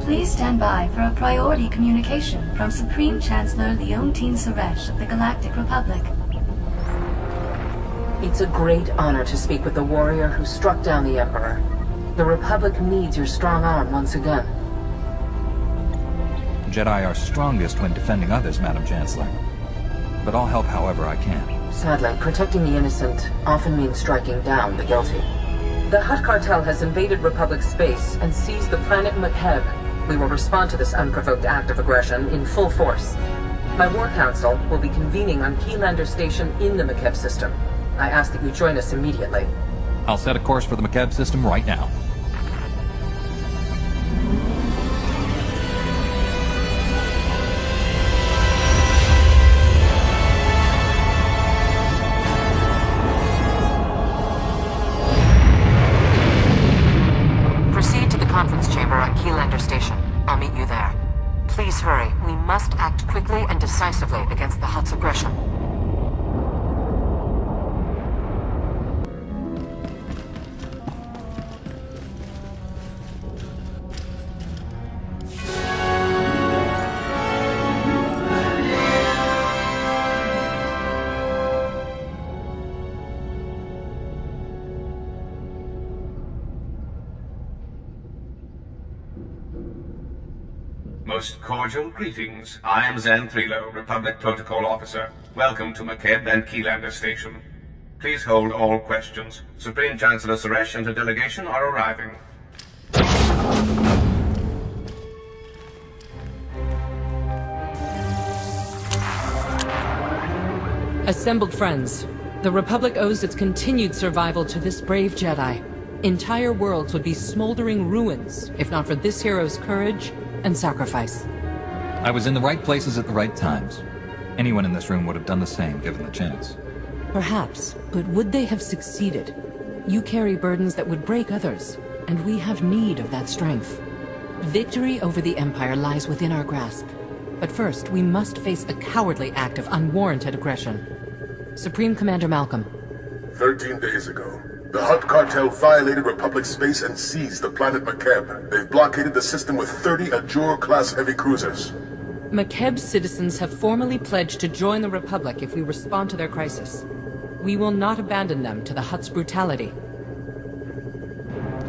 Please stand by for a priority communication from Supreme Chancellor Leontine Suresh of the Galactic Republic. It's a great honor to speak with the warrior who struck down the Emperor. The Republic needs your strong arm once again. Jedi are strongest when defending others, Madam Chancellor. But I'll help however I can. Sadly, protecting the innocent often means striking down the guilty. The Hutt cartel has invaded Republic space and seized the planet Makeb. We will respond to this unprovoked act of aggression in full force. My War Council will be convening on Keylander Station in the Makeb system. I ask that you join us immediately. I'll set a course for the Makeb system right now. Proceed to the conference chamber on Keylander Station. I'll meet you there. Please hurry. We must act quickly and decisively against the Hutt's aggression. Most cordial greetings. I am Zan Thrilo, Republic Protocol Officer. Welcome to Makeb and Keylander Station. Please hold all questions. Supreme Chancellor Suresh and her delegation are arriving. Assembled friends, the Republic owes its continued survival to this brave Jedi. Entire worlds would be smoldering ruins if not for this hero's courage and sacrifice. I was in the right places at the right times. Anyone in this room would have done the same, given the chance. Perhaps, but would they have succeeded? You carry burdens that would break others, and we have need of that strength. Victory over the Empire lies within our grasp. But first, we must face a cowardly act of unwarranted aggression. Supreme Commander Malcolm. 13 days ago, the Hutt cartel violated Republic space and seized the planet Makeb. They've blockaded the system with 30 Ajur-class heavy cruisers. Makeb's citizens have formally pledged to join the Republic if we respond to their crisis. We will not abandon them to the Hutt's brutality.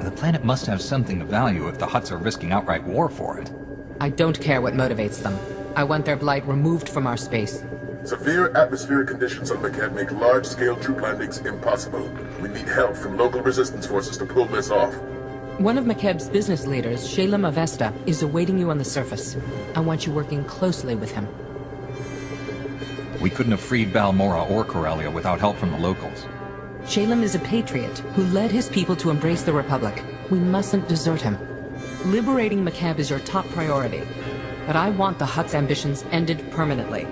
The planet must have something of value if the Hutts are risking outright war for it. I don't care what motivates them. I want their blight removed from our space. Severe atmospheric conditions on Makeb make large-scale troop landings impossible. We need help from local resistance forces to pull this off. One of Makeb's business leaders, Shalem Avesta, is awaiting you on the surface. I want you working closely with him. We couldn't have freed Balmora or Corellia without help from the locals. Shalem is a patriot who led his people to embrace the Republic. We mustn't desert him. Liberating Makeb is your top priority, but I want the Hutt's ambitions ended permanently.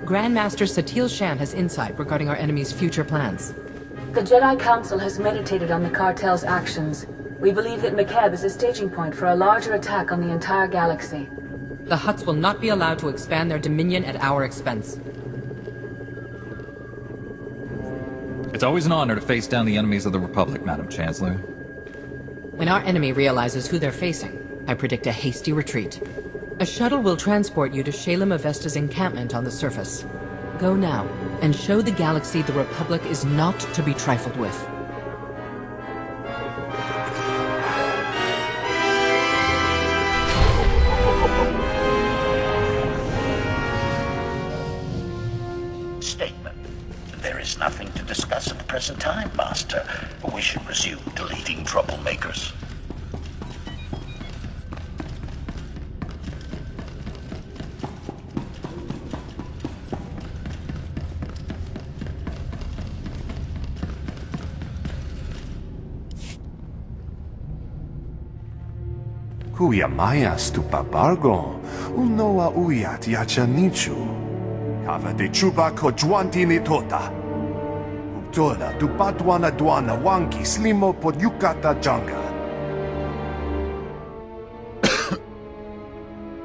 Grandmaster Satil Shan has insight regarding our enemy's future plans. The Jedi Council has meditated on the cartel's actions. We believe that Makeb is a staging point for a larger attack on the entire galaxy. The Hutts will not be allowed to expand their dominion at our expense. It's always an honor to face down the enemies of the Republic, Madam Chancellor. When our enemy realizes who they're facing, I predict a hasty retreat. A shuttle will transport you to Shalem Avesta's encampment on the surface. Go now, and show the galaxy the Republic is not to be trifled with. Statement. There is nothing to discuss at the present time, Master. We should resume deleting troublemakers. Kuya maya stupa bargo, unoa uyat yachanichu. Kava de chuba kojwanti ni tota. Uptola dupatwana dwana wanki slimo pod yukata janga.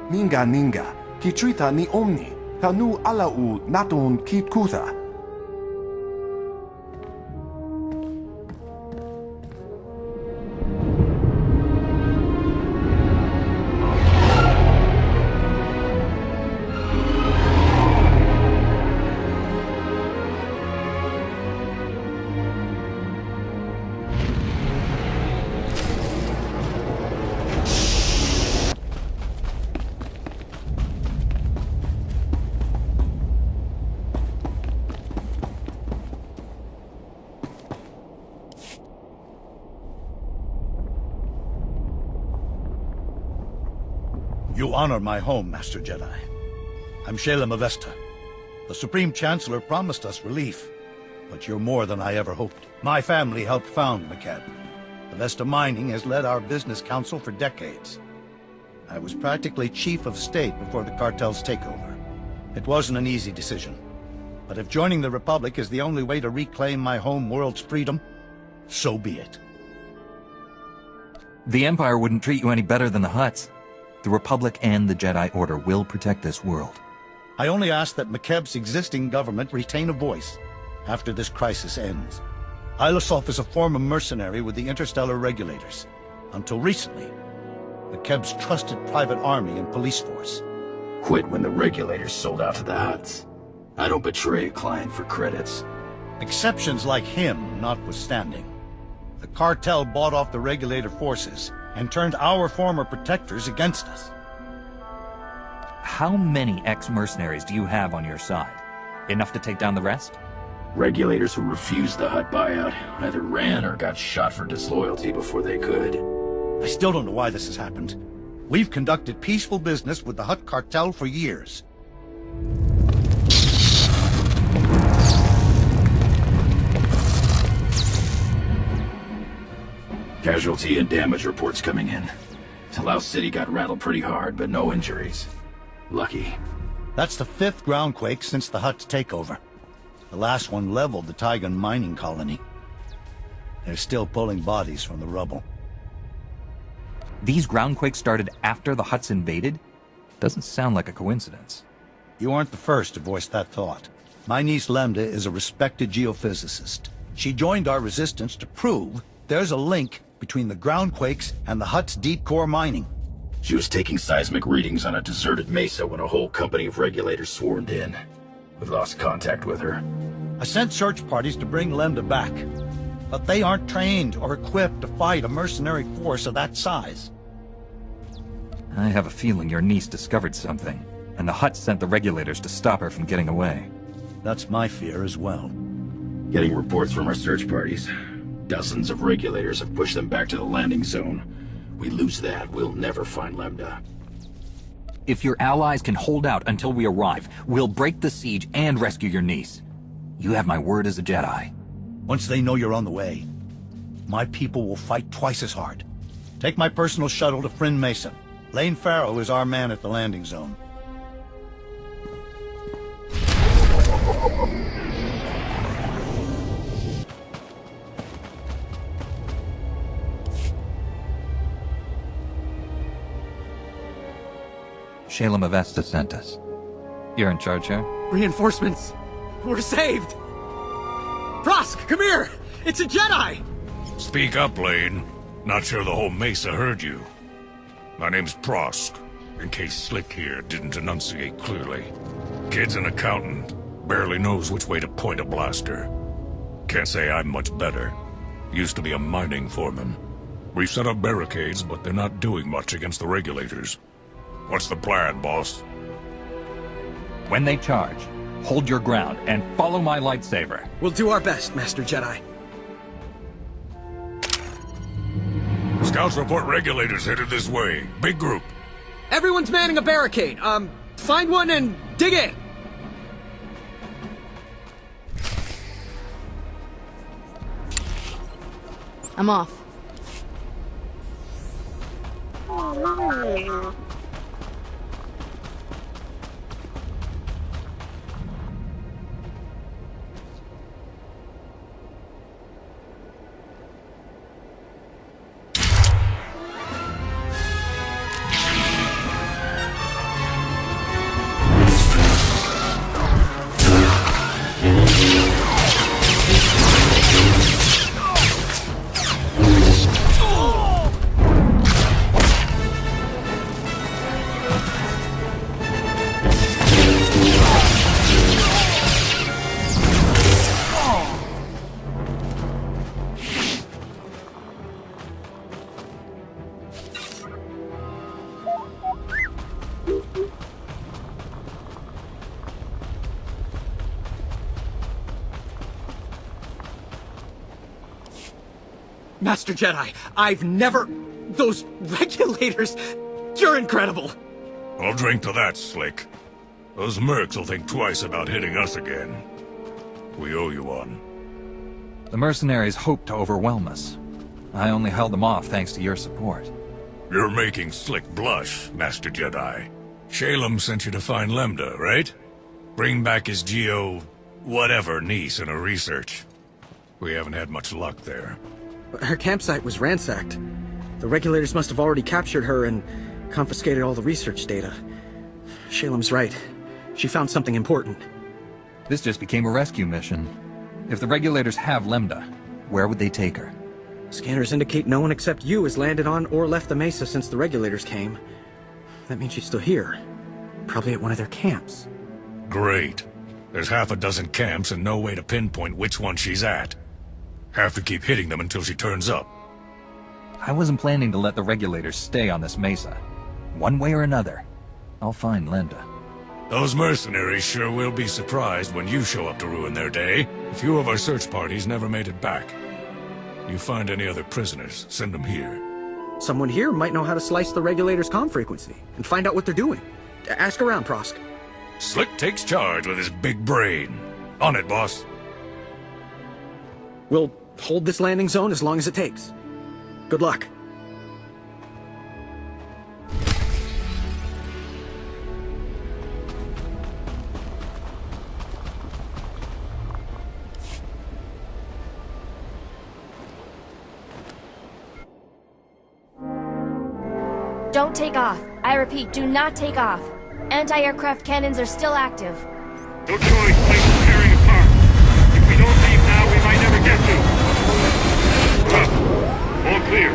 Ninga ninga, kitrita ni omni, tanu alau natun kitkutha. You honor my home, Master Jedi. I'm Shalem Avesta. The Supreme Chancellor promised us relief, but you're more than I ever hoped. My family helped found McCab. Avesta Mining has led our business council for decades. I was practically chief of state before the cartel's takeover. It wasn't an easy decision. But if joining the Republic is the only way to reclaim my home world's freedom, so be it. The Empire wouldn't treat you any better than the Hutts. The Republic and the Jedi Order will protect this world. I only ask that McCab's existing government retain a voice after this crisis ends. Ilisov is a former mercenary with the Interstellar Regulators. Until recently, McCab's trusted private army and police force. Quit when the Regulators sold out to the Hutts. I don't betray a client for credits. Exceptions like him notwithstanding. The cartel bought off the Regulator forces and turned our former protectors against us. How many ex-mercenaries do you have on your side? Enough to take down the rest? Regulators who refused the Hutt buyout either ran or got shot for disloyalty before they could. I still don't know why this has happened. We've conducted peaceful business with the Hutt cartel for years. Casualty and damage reports coming in. Talau City got rattled pretty hard, but no injuries. Lucky. That's the 5th groundquake since the Hutt's takeover. The last one leveled the Tygan mining colony. They're still pulling bodies from the rubble. These groundquakes started after the Hutts invaded? Doesn't sound like a coincidence. You aren't the first to voice that thought. My niece Lambda is a respected geophysicist. She joined our resistance to prove there's a link between the groundquakes and the Hutt's deep core mining. She was taking seismic readings on a deserted mesa when a whole company of regulators swarmed in. We lost contact with her. I sent search parties to bring Lambda back, but they aren't trained or equipped to fight a mercenary force of that size. I have a feeling your niece discovered something, and the Hutts sent the regulators to stop her from getting away. That's my fear as well. Getting reports from our search parties. Dozens of regulators have pushed them back to the landing zone. We lose that, we'll never find Lambda. If your allies can hold out until we arrive, we'll break the siege and rescue your niece. You have my word as a Jedi. Once they know you're on the way, my people will fight twice as hard. Take my personal shuttle to Friend Mesa. Lane Farrow is our man at the landing zone. Shalem Avesta sent us. You're in charge here? Reinforcements! We're saved! Prosk, come here! It's a Jedi! Speak up, Lane. Not sure the whole Mesa heard you. My name's Prosk, in case Slick here didn't enunciate clearly. Kid's an accountant. Barely knows which way to point a blaster. Can't say I'm much better. Used to be a mining foreman. We've set up barricades, but they're not doing much against the regulators. What's the plan, boss? When they charge, hold your ground and follow my lightsaber. We'll do our best, Master Jedi. Scouts report regulators headed this way. Big group. Everyone's manning a barricade. Find one and dig in. I'm off. Master Jedi, I've never... Those regulators... You're incredible! I'll drink to that, Slick. Those mercs will think twice about hitting us again. We owe you one. The mercenaries hoped to overwhelm us. I only held them off thanks to your support. You're making Slick blush, Master Jedi. Shalem sent you to find Lambda, right? Bring back his whatever niece in her research. We haven't had much luck there. Her campsite was ransacked. The regulators must have already captured her and confiscated all the research data. Shalem's right. She found something important. This just became a rescue mission. If the regulators have Lambda, where would they take her? Scanners indicate no one except you has landed on or left the mesa since the regulators came. That means she's still here. Probably at one of their camps. Great. There's half a dozen camps and no way to pinpoint which one she's at. Have to keep hitting them until she turns up. I wasn't planning to let the regulators stay on this mesa. One way or another, I'll find Lambda. Those mercenaries sure will be surprised when you show up to ruin their day. A few of our search parties never made it back. You find any other prisoners, send them here. Someone here might know how to slice the regulators' comm frequency and find out what they're doing. Ask around, Prosk. Slick takes charge with his big brain. On it, boss. We'll hold this landing zone as long as it takes. Good luck. Don't take off. I repeat, do not take off. Anti-aircraft cannons are still active. No choice, planes are tearing apart. If we don't leave now, we might never get to. All clear.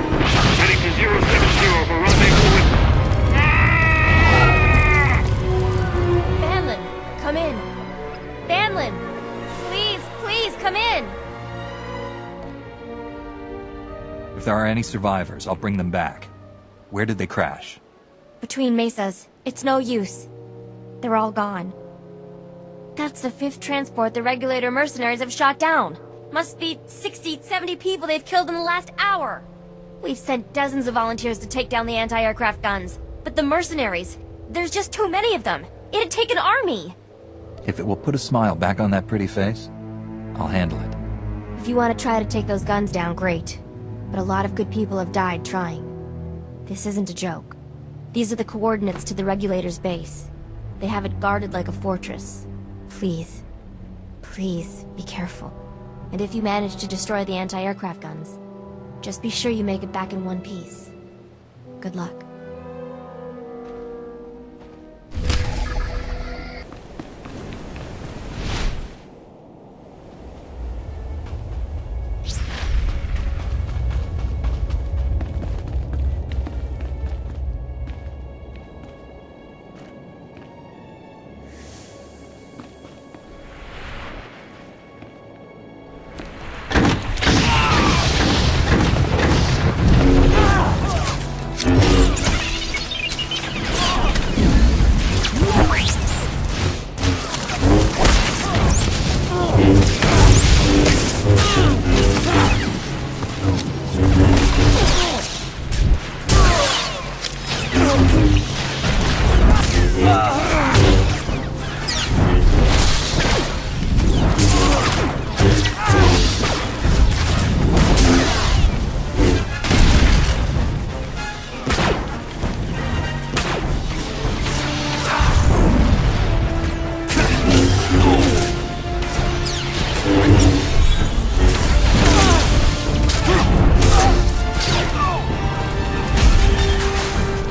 Heading to 070 for rendezvous with... Banlin, come in. Banlin! Please, please, come in! If there are any survivors, I'll bring them back. Where did they crash? Between mesas. It's no use. They're all gone. That's the 5th transport the regulator mercenaries have shot down. Must be 60, 70 people they've killed in the last hour. We've sent dozens of volunteers to take down the anti-aircraft guns. But the mercenaries, there's just too many of them. It'd take an army. If it will put a smile back on that pretty face, I'll handle it. If you want to try to take those guns down, great. But a lot of good people have died trying. This isn't a joke. These are the coordinates to the regulator's base. They have it guarded like a fortress. Please, please be careful. And if you manage to destroy the anti-aircraft guns, just be sure you make it back in one piece. Good luck.